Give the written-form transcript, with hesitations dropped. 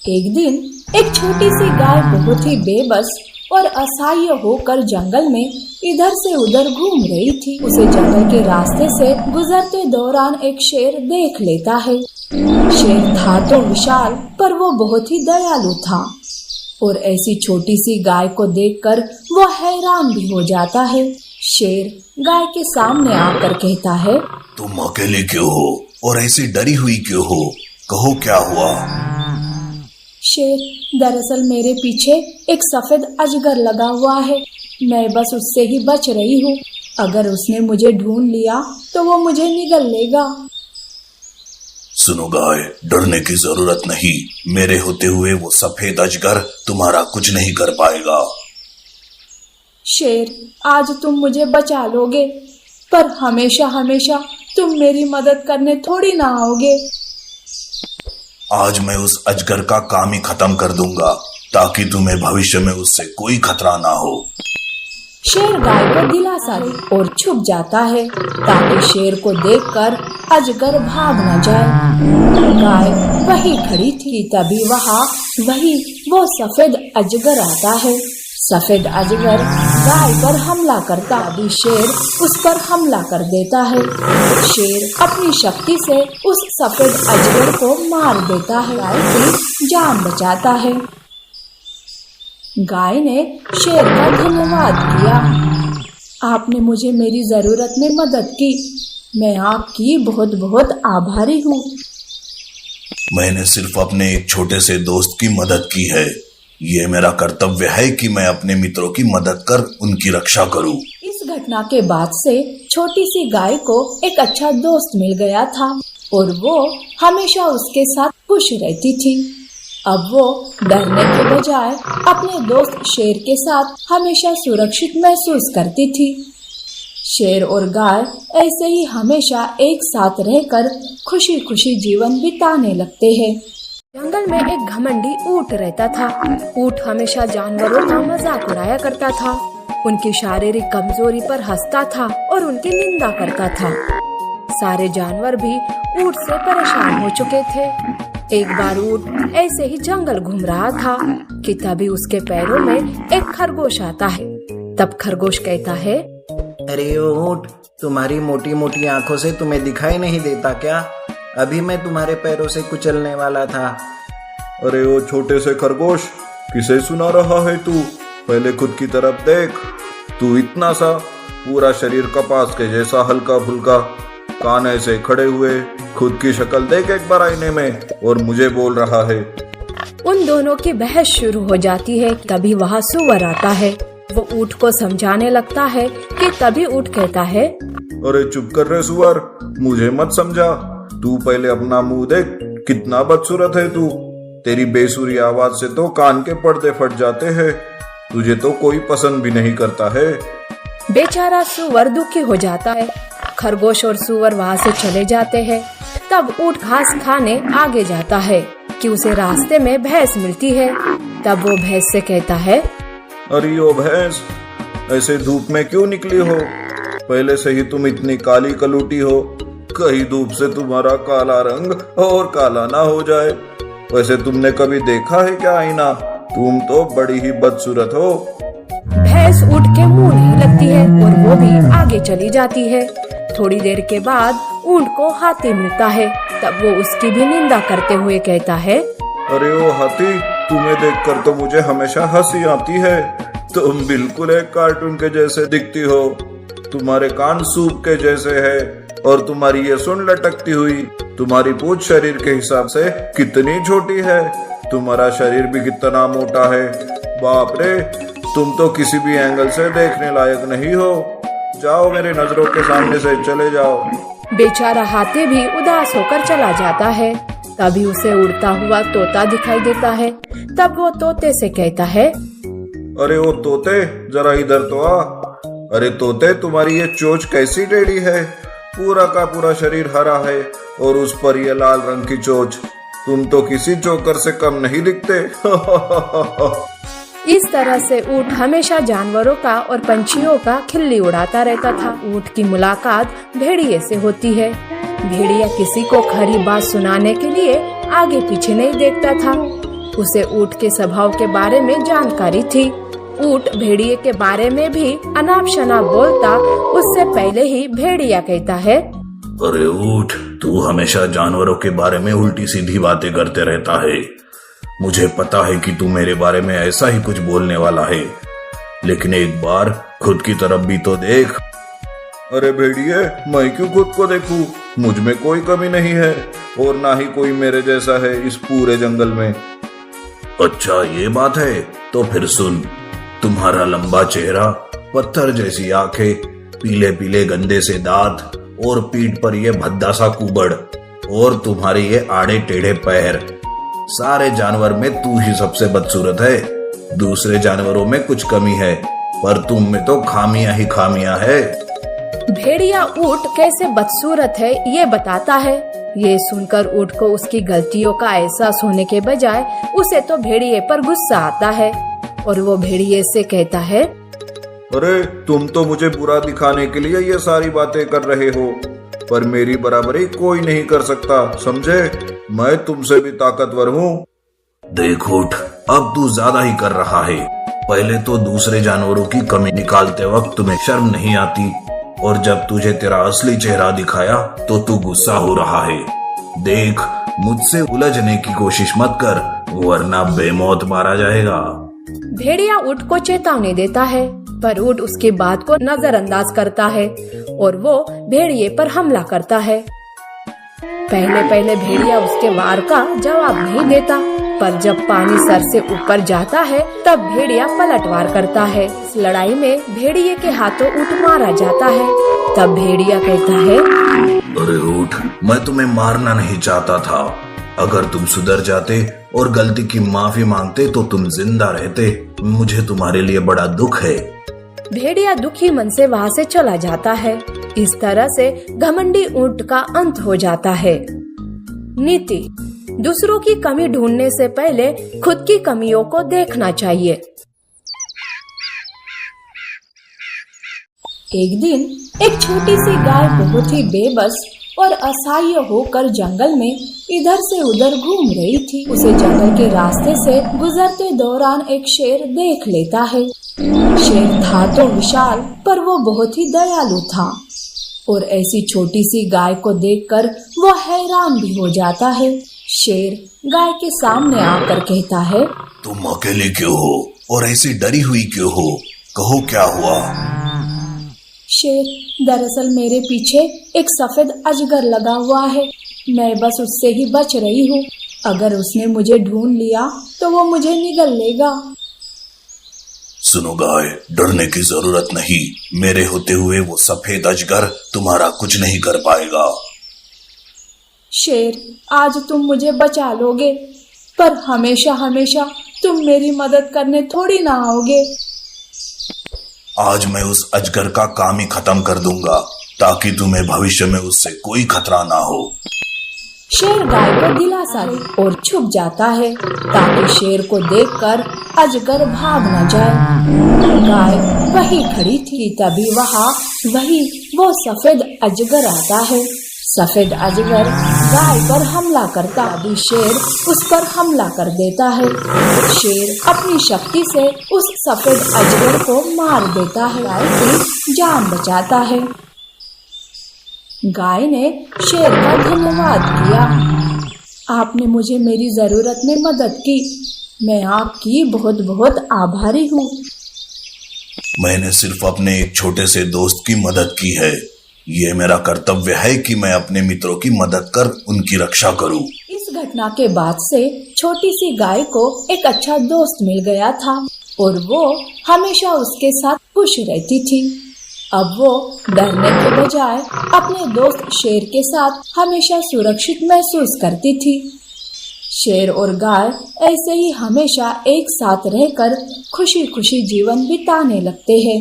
एक दिन एक छोटी सी गाय बहुत ही बेबस और असहाय होकर जंगल में इधर से उधर घूम रही थी। उसे जंगल के रास्ते से गुजरते दौरान एक शेर देख लेता है। शेर था तो विशाल, पर वो बहुत ही दयालु था और ऐसी छोटी सी गाय को देखकर वो हैरान भी हो जाता है। शेर गाय के सामने आकर कहता है, तुम अकेले क्यों हो और ऐसी डरी हुई क्यों हो? कहो क्या हुआ? शेर, दरअसल मेरे पीछे एक सफेद अजगर लगा हुआ है। मैं बस उससे ही बच रही हूँ। अगर उसने मुझे ढूंढ लिया तो वो मुझे निगल लेगा। सुनो गाय, डरने की जरूरत नहीं। मेरे होते हुए वो सफेद अजगर तुम्हारा कुछ नहीं कर पाएगा। शेर, आज तुम मुझे बचा लोगे, पर हमेशा हमेशा तुम मेरी मदद करने थोड़ी ना आओगे। आज मैं उस अजगर का काम ही खत्म कर दूंगा ताकि तुम्हें भविष्य में उससे कोई खतरा ना हो। शेर गाय को दिलासा दे और छुप जाता है ताकि शेर को देखकर अजगर भाग न जाए। गाय वही खड़ी थी, तभी वो सफेद अजगर आता है। सफेद अजगर गाय पर हमला करता, अभी शेर उस पर हमला कर देता है। शेर अपनी शक्ति से उस सफेद अजगर को मार देता है, गाय की जान बचाता है। गाय ने शेर का धन्यवाद किया। आपने मुझे मेरी जरूरत में मदद की। मैं आपकी बहुत बहुत आभारी हूँ। मैंने सिर्फ अपने एक छोटे से दोस्त की मदद की है। ये मेरा कर्तव्य है कि मैं अपने मित्रों की मदद कर उनकी रक्षा करूं। इस घटना के बाद से छोटी सी गाय को एक अच्छा दोस्त मिल गया था और वो हमेशा उसके साथ खुश रहती थी। अब वो डरने के बजाय अपने दोस्त शेर के साथ हमेशा सुरक्षित महसूस करती थी। शेर और गाय ऐसे ही हमेशा एक साथ रहकर खुशी खुशी जीवन बिताने लगते हैं। जंगल में एक घमंडी ऊंट रहता था। ऊंट हमेशा जानवरों का मजाक उड़ाया करता था, उनकी शारीरिक कमजोरी पर हंसता था और उनकी निंदा करता था। सारे जानवर भी ऊंट से परेशान हो चुके थे। एक बार ऊंट ऐसे ही जंगल घूम रहा था कि तभी उसके पैरों में एक खरगोश आता है। तब खरगोश कहता है, अरे ओ ऊंट, तुम्हारी मोटी मोटी आंखों से तुम्हें दिखाई नहीं देता क्या? अभी मैं तुम्हारे पैरों से कुचलने वाला था। अरे ओ छोटे से खरगोश, किसे सुना रहा है तू? पहले खुद की तरफ देख। तू इतना सा, पूरा शरीर कपास के जैसा हल्का फुल्का, कान ऐसे खड़े हुए, खुद की शक्ल देख एक बार आईने में और मुझे बोल रहा है। उन दोनों की बहस शुरू हो जाती है। तभी वहाँ सुअर आता है। वो ऊंट को समझाने लगता है कि तभी ऊंट कहता है, अरे चुप कर रे सुअर, मुझे मत समझा। तू पहले अपना मुंह देख, कितना बदसूरत है तू। तेरी बेसुरी आवाज से तो कान के पर्दे फट जाते हैं। तुझे तो कोई पसंद भी नहीं करता है। बेचारा सुअर दुखी हो जाता है। खरगोश और सुअर वहाँ से चले जाते हैं। तब ऊंट घास खाने आगे जाता है कि उसे रास्ते में भैंस मिलती है। तब वो भैंस से कहता है, अरे ओ भैंस, ऐसे धूप में क्यों निकली हो? पहले से ही तुम इतनी काली कलूटी हो, कहीं धूप से तुम्हारा काला रंग और काला ना हो जाए। वैसे तुमने कभी देखा है क्या आईना? तुम तो बड़ी ही बदसूरत हो। भैंस ऊंट के मुंह नहीं लगती है और वो भी आगे चली जाती है। थोड़ी देर के बाद ऊंट को हाथी मिलता है। तब वो उसकी भी निंदा करते हुए कहता है, अरे ओ हाथी, तुम्हें देखकर तो मुझे हमेशा हंसी आती है। तुम बिल्कुल एक कार्टून के जैसे दिखती हो। तुम्हारे कान सूप के जैसे है और तुम्हारी ये सुन लटकती हुई। तुम्हारी पूंछ शरीर के हिसाब से कितनी छोटी है। तुम्हारा शरीर भी कितना मोटा है। बाप रे, तुम तो किसी भी एंगल से देखने लायक नहीं हो। जाओ, मेरे नजरों के सामने से चले जाओ। बेचारा हाथी भी उदास होकर चला जाता है। तभी उसे उड़ता हुआ तोता दिखाई देता है। तब वो तोते से कहता है, अरे ओ तोते, जरा इधर तो आ। अरे तोते, तुम्हारी ये चोंच कैसी टेढ़ी है? पूरा का पूरा शरीर हरा है और उस पर ये लाल रंग की चोंच। तुम तो किसी जोकर से कम नहीं दिखते। इस तरह से ऊंट हमेशा जानवरों का और पंछियों का खिल्ली उड़ाता रहता था। ऊंट की मुलाकात भेड़िए से होती है। भेड़िया किसी को खरी बात सुनाने के लिए आगे पीछे नहीं देखता था। उसे ऊंट के स्वभाव के बारे में जानकारी थी। ऊंट भेड़िए के बारे में भी अनाप शनाप बोलता। उससे पहले ही भेड़िया कहता है, अरे ऊंट, तू हमेशा जानवरों के बारे में उल्टी सीधी बातें करते रहता है। मुझे पता है कि तू मेरे बारे में ऐसा ही कुछ बोलने वाला है, लेकिन एक बार खुद की तरफ भी तो देख। अरे भेड़िए, मैं क्यों खुद को देखूं? मुझ में कोई कमी नहीं है और ना ही कोई मेरे जैसा है इस पूरे जंगल में। अच्छा ये बात है, तो फिर सुन। तुम्हारा लंबा चेहरा, पत्थर जैसी आंखें, पीले पीले गंदे से दांत और पीठ पर ये भद्दा सा कुबड़ और तुम्हारे ये आड़े टेढ़े पैर, सारे जानवर में तू ही सबसे बदसूरत है। दूसरे जानवरों में कुछ कमी है, पर तुम में तो खामियां ही खामियां है। भेड़िया ऊंट कैसे बदसूरत है ये बताता है। ये सुनकर ऊंट को उसकी गलतियों का एहसास होने के बजाय उसे तो भेड़िए पर गुस्सा आता है और वो भेड़िए से कहता है, अरे तुम तो मुझे बुरा दिखाने के लिए ये सारी बातें कर रहे हो, पर मेरी बराबरी कोई नहीं कर सकता, समझे? मैं तुमसे भी ताकतवर हूँ। देख ऊंट, अब तू ज्यादा ही कर रहा है। पहले तो दूसरे जानवरों की कमी निकालते वक्त तुम्हें शर्म नहीं आती, और जब तुझे तेरा असली चेहरा दिखाया तो तू गुस्सा हो रहा है। देख, मुझसे उलझने की कोशिश मत कर, वरना बेमौत मारा जाएगा। भेड़िया ऊंट को चेतावनी देता है, पर ऊंट उसकी बात को नजरअंदाज करता है और वो भेड़िए पर हमला करता है। पहले पहले भेड़िया उसके वार का जवाब नहीं देता, पर जब पानी सर से ऊपर जाता है तब भेड़िया पलटवार करता है। इस लड़ाई में भेड़िए के हाथों ऊंट मारा जाता है। तब भेड़िया कहता है, अरे ऊंट, मैं तुम्हें मारना नहीं चाहता था। अगर तुम सुधर जाते और गलती की माफी मांगते तो तुम जिंदा रहते। मुझे तुम्हारे लिए बड़ा दुख है। भेड़िया दुखी मन से वहाँ से चला जाता है। इस तरह से घमंडी ऊंट का अंत हो जाता है। नीति: दूसरों की कमी ढूंढने से पहले खुद की कमियों को देखना चाहिए। एक दिन एक छोटी सी गाय बहुत ही बेबस और असहाय होकर जंगल में इधर से उधर घूम रही थी। उसे जंगल के रास्ते से गुजरते दौरान एक शेर देख लेता है। शेर था तो विशाल, पर वो बहुत ही दयालु था और ऐसी छोटी सी गाय को देखकर वो हैरान भी हो जाता है। शेर गाय के सामने आकर कहता है, तुम अकेले क्यों हो और ऐसी डरी हुई क्यों हो? कहो क्या हुआ? शेर: दरअसल मेरे पीछे एक सफेद अजगर लगा हुआ है। मैं बस उससे ही बच रही हूँ। अगर उसने मुझे ढूंढ लिया तो वो मुझे निगल लेगा। सुनो गाय, डरने की जरूरत नहीं। मेरे होते हुए वो सफेद अजगर तुम्हारा कुछ नहीं कर पाएगा। शेर: आज तुम मुझे बचा लोगे, पर हमेशा हमेशा तुम मेरी मदद करने थोड़ी ना आओगे। आज मैं उस अजगर का काम ही खत्म कर दूंगा, ताकि तुम्हें भविष्य में उससे कोई खतरा ना हो। शेर गाय को दिलासा दे और छुप जाता है, ताकि शेर को देखकर अजगर भाग न जाए। गाय वही खड़ी थी, तभी वही वो सफेद अजगर आता है। सफेद अजगर गाय पर हमला करता, अभी शेर उस पर हमला कर देता है। शेर अपनी शक्ति से उस सफेद अजगर को मार देता है, गाय की जान बचाता है। गाय ने शेर का धन्यवाद किया। आपने मुझे मेरी जरूरत में मदद की। मैं आपकी बहुत बहुत आभारी हूँ। मैंने सिर्फ अपने एक छोटे से दोस्त की मदद की है। ये मेरा कर्तव्य है कि मैं अपने मित्रों की मदद कर उनकी रक्षा करूं। इस घटना के बाद से छोटी सी गाय को एक अच्छा दोस्त मिल गया था और वो हमेशा उसके साथ खुश रहती थी। अब वो डरने के बजाय अपने दोस्त शेर के साथ हमेशा सुरक्षित महसूस करती थी। शेर और गाय ऐसे ही हमेशा एक साथ रहकर खुशी खुशी जीवन बिताने लगते हैं।